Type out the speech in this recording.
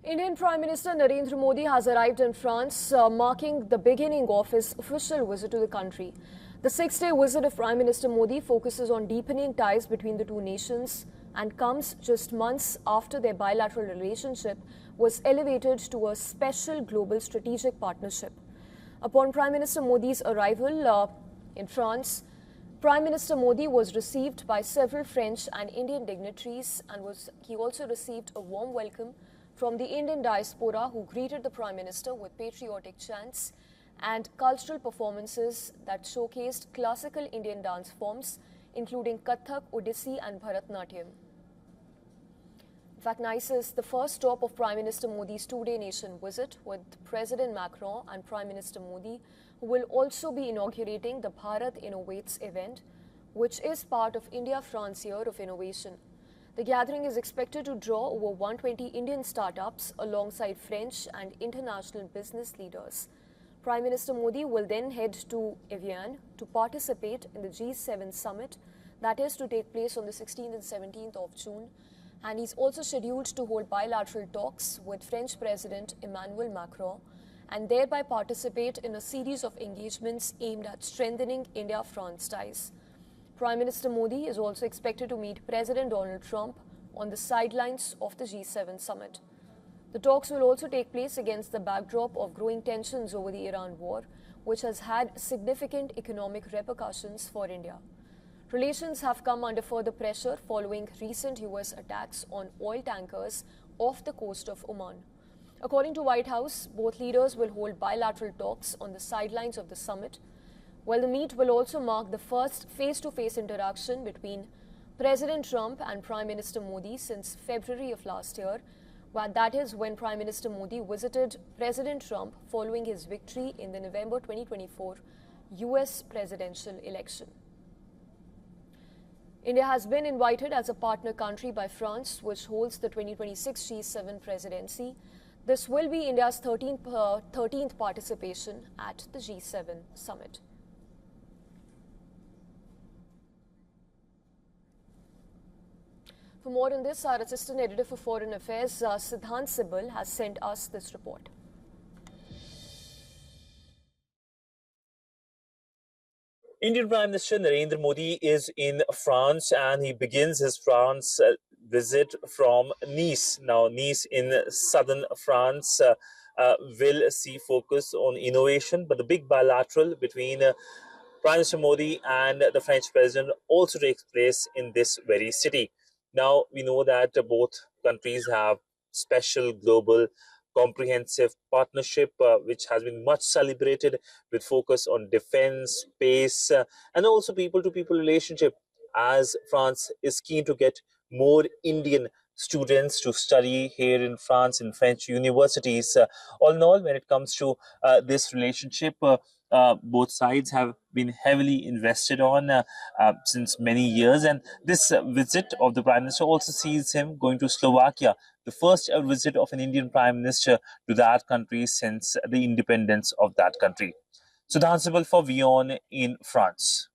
Indian Prime Minister Narendra Modi has arrived in France, marking the beginning of his official visit to the country. The six-day visit of Prime Minister Modi focuses on deepening ties between the two nations and comes just months after their bilateral relationship was elevated to a special global strategic partnership. Upon Prime Minister Modi's arrival in France, Prime Minister Modi was received by several French and Indian dignitaries and he also received a warm welcome from the Indian diaspora, who greeted the Prime Minister with patriotic chants and cultural performances that showcased classical Indian dance forms, including Kathak, Odissi and Bharatnatyam. In fact, Nice is the first stop of Prime Minister Modi's two-day nation visit, with President Macron and Prime Minister Modi, who will also be inaugurating the Bharat Innovates event, which is part of India-France Year of Innovation. The gathering is expected to draw over 120 Indian startups alongside French and international business leaders. Prime Minister Modi will then head to WION to participate in the G7 summit that is to take place on the 16th and 17th of June. And he's also scheduled to hold bilateral talks with French President Emmanuel Macron and thereby participate in a series of engagements aimed at strengthening India-France ties. Prime Minister Modi is also expected to meet President Donald Trump on the sidelines of the G7 summit. The talks will also take place against the backdrop of growing tensions over the Iran war, which has had significant economic repercussions for India. Relations have come under further pressure following recent US attacks on oil tankers off the coast of Oman. According to White House, both leaders will hold bilateral talks on the sidelines of the summit. Well, the meet will also mark the first face-to-face interaction between President Trump and Prime Minister Modi since February of last year. That is when Prime Minister Modi visited President Trump following his victory in the November 2024 US presidential election. India has been invited as a partner country by France, which holds the 2026 G7 presidency. This will be India's 13th participation at the G7 summit. For more on this, our Assistant Editor for Foreign Affairs, Siddhant Sibal, has sent us this report. Indian Prime Minister Narendra Modi is in France and he begins his France visit from Nice. Now, Nice in southern France will see focus on innovation, but the big bilateral between Prime Minister Modi and the French President also takes place in this very city. Now, we know that both countries have special global comprehensive partnership, which has been much celebrated with focus on defense, space, and also people-to-people relationship, as France is keen to get more Indian students to study here in France in French universities. All in all, when it comes to this relationship, both sides have been heavily invested on since many years. And this visit of the Prime Minister also sees him going to Slovakia, the first ever visit of an Indian Prime Minister to that country since the independence of that country. So, the answer for WION in France.